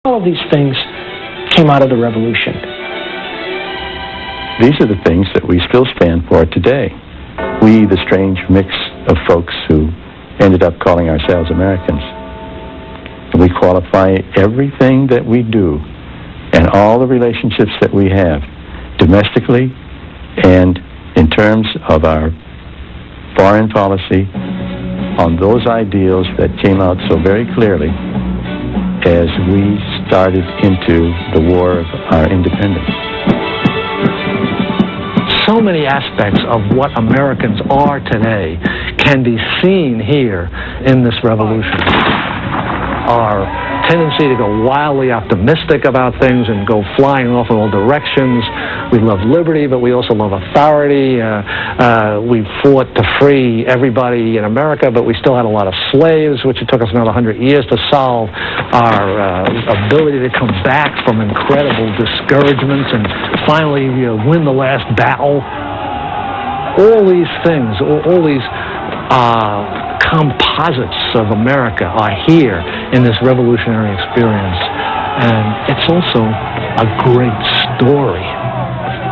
All of these things came out of the revolution. These are the things that we still stand for today. We, the strange mix of folks who ended up calling ourselves Americans. We qualify everything that we do and all the relationships that we have domestically and in terms of our foreign policy on those ideals that came out so very clearly as we started into the war of our independence. So many aspects of what Americans are today can be seen here in this revolution. Our tendency to go wildly optimistic about things and go flying off in all directions. We love liberty, but we also love authority. We fought to free everybody in America, but we still had a lot of slaves, which it took us another 100 years to solve. Our ability to come back from incredible discouragements and finally win the last battle. All these things, all these composites of America are here in this revolutionary experience. And it's also a great story.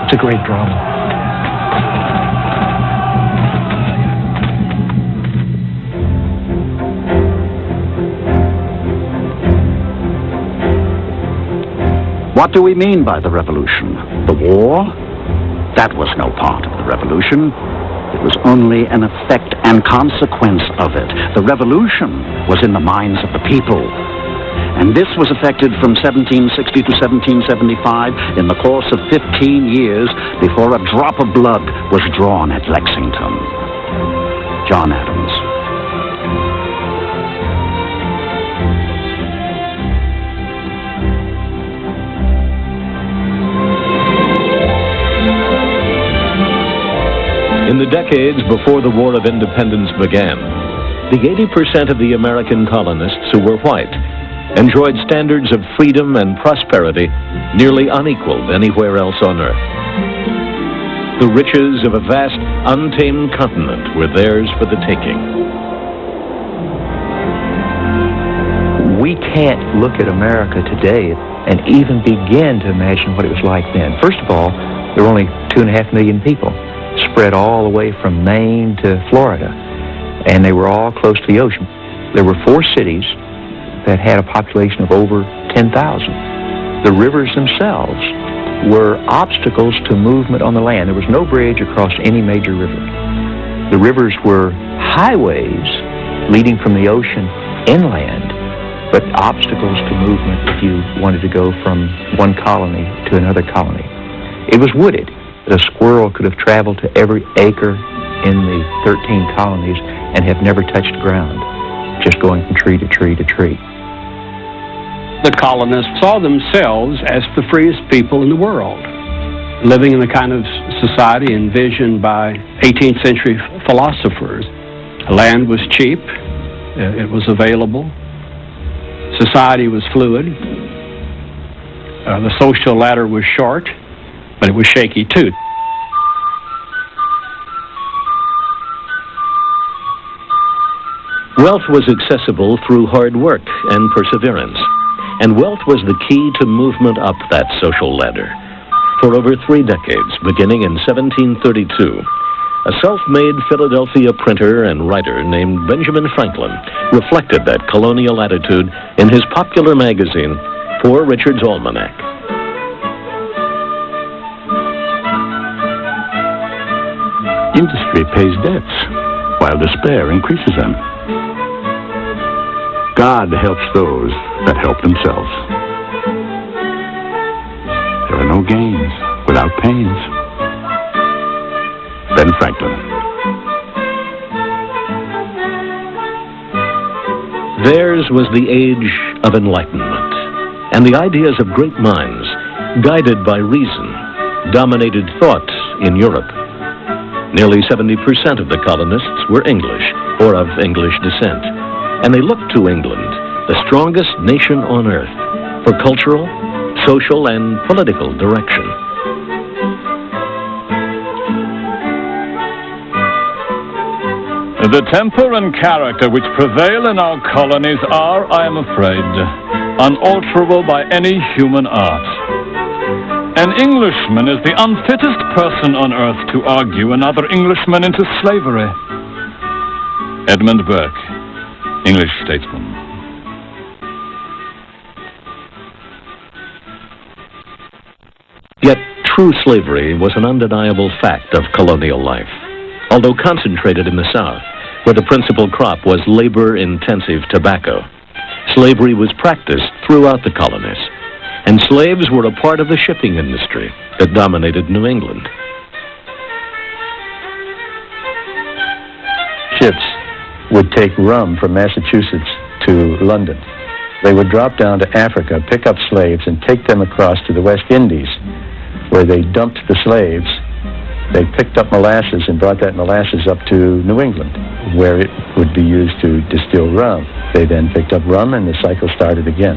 It's a great drama. What do we mean by the revolution? The war? That was no part of the revolution. It was only an effect and consequence of it. The revolution was in the minds of the people. And this was effected from 1760 to 1775 in the course of 15 years before a drop of blood was drawn at Lexington. John Adams. In the decades before the War of Independence began, the 80% of the American colonists who were white enjoyed standards of freedom and prosperity nearly unequaled anywhere else on Earth. The riches of a vast, untamed continent were theirs for the taking. We can't look at America today and even begin to imagine what it was like then. First of all, there were only 2.5 million people, spread all the way from Maine to Florida, and they were all close to the ocean. There were 4 cities that had a population of over 10,000. The rivers themselves were obstacles to movement on the land. There was no bridge across any major river. The rivers were highways leading from the ocean inland, but obstacles to movement if you wanted to go from one colony to another colony. It was wooded. A squirrel could have traveled to every acre in the 13 colonies and have never touched ground, just going from tree to tree to tree. The colonists saw themselves as the freest people in the world, living in the kind of society envisioned by 18th century philosophers. Land was cheap, it was available, society was fluid, the social ladder was short, but it was shaky too. Wealth was accessible through hard work and perseverance, and wealth was the key to movement up that social ladder. For over 3 decades, beginning in 1732, a self-made Philadelphia printer and writer named Benjamin Franklin reflected that colonial attitude in his popular magazine, Poor Richard's Almanac. Industry pays debts, while despair increases them. God helps those that help themselves. There are no gains without pains. Ben Franklin. Theirs was the age of enlightenment, and the ideas of great minds, guided by reason, dominated thought in Europe. Nearly 70% of the colonists were English or of English descent, and they looked to England, the strongest nation on earth, for cultural, social, and political direction. The temper and character which prevail in our colonies are, I am afraid, unalterable by any human art. An Englishman is the unfittest person on earth to argue another Englishman into slavery. Edmund Burke, English statesman. Yet true slavery was an undeniable fact of colonial life, although concentrated in the South, where the principal crop was labor-intensive tobacco. Slavery was practiced throughout the colonies, and slaves were a part of the shipping industry that dominated New England. Ships would take rum from Massachusetts to London. They would drop down to Africa, pick up slaves, and take them across to the West Indies, where they dumped the slaves. They picked up molasses and brought that molasses up to New England, where it would be used to distill rum. They then picked up rum, and the cycle started again.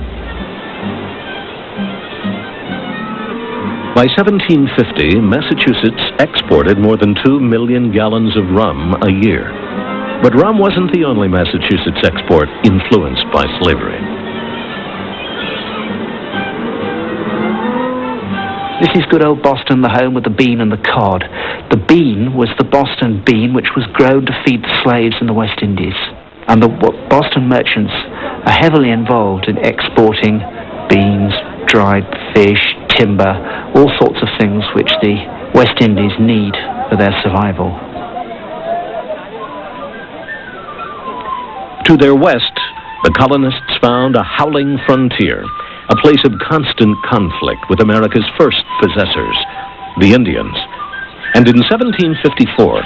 By 1750, Massachusetts exported more than 2 million gallons of rum a year. But rum wasn't the only Massachusetts export influenced by slavery. This is good old Boston, the home of the bean and the cod. The bean was the Boston bean, which was grown to feed the slaves in the West Indies. And the Boston merchants are heavily involved in exporting beans, dried fish, timber, all sorts of things which the West Indies need for their survival. To their west, the colonists found a howling frontier, a place of constant conflict with America's first possessors, the Indians. And in 1754,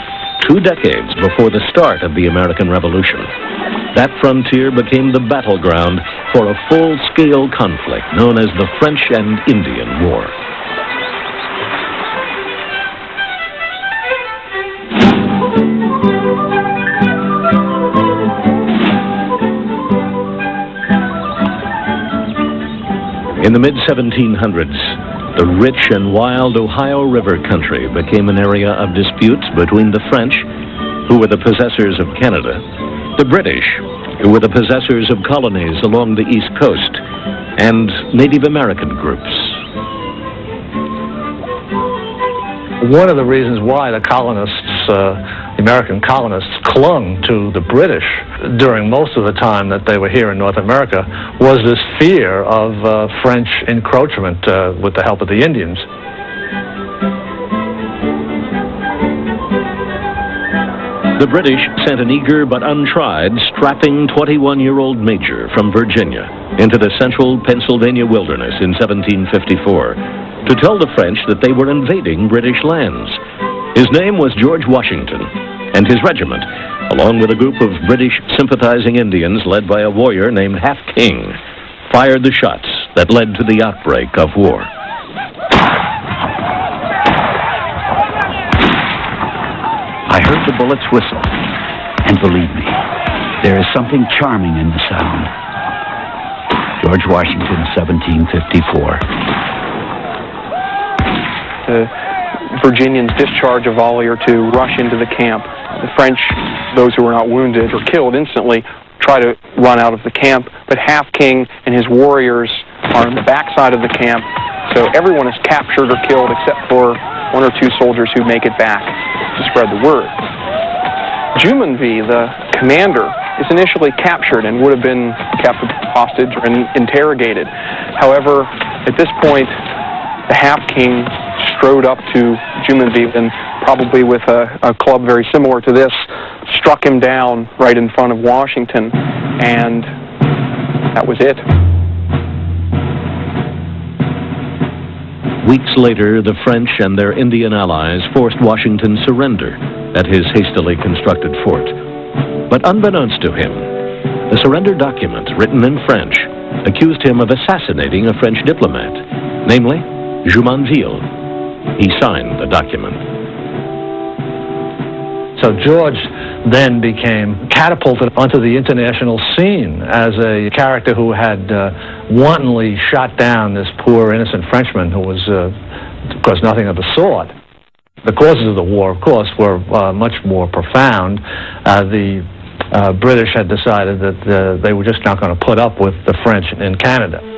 2 decades before the start of the American Revolution, that frontier became the battleground for a full-scale conflict known as the French and Indian War. In the mid-1700s, the rich and wild Ohio River country became an area of disputes between the French, who were the possessors of Canada, the British, who were the possessors of colonies along the East Coast, and Native American groups. One of the reasons why the colonists, the American colonists, clung to the British during most of the time that they were here in North America was this fear of French encroachment with the help of the Indians. The British sent an eager but untried, strapping 21-year-old major from Virginia into the central Pennsylvania wilderness in 1754 to tell the French that they were invading British lands. His name was George Washington, and his regiment, along with a group of British sympathizing Indians led by a warrior named Half King, fired the shots that led to the outbreak of war. I heard the bullets whistle, and believe me, there is something charming in the sound. George Washington, 1754. The Virginians discharge a volley or two, rush into the camp. The French, those who were not wounded or killed instantly, try to run out of the camp, but Half King and his warriors are on the backside of the camp, so everyone is captured or killed except for 1 or 2 soldiers who make it back to spread the word. Jumonville, the commander, is initially captured and would have been kept hostage or interrogated. However, at this point, the Half King strode up to Jumonville and, probably with a club very similar to this, struck him down right in front of Washington, and that was it. Weeks later, the French and their Indian allies forced Washington surrender at his hastily constructed fort. But unbeknownst to him, the surrender document, written in French, accused him of assassinating a French diplomat, namely Jumonville. He signed the document. So George then became catapulted onto the international scene as a character who had wantonly shot down this poor innocent Frenchman who was, of course, nothing of the sort. The causes of the war, of course, were much more profound. The British had decided that they were just not going to put up with the French in Canada.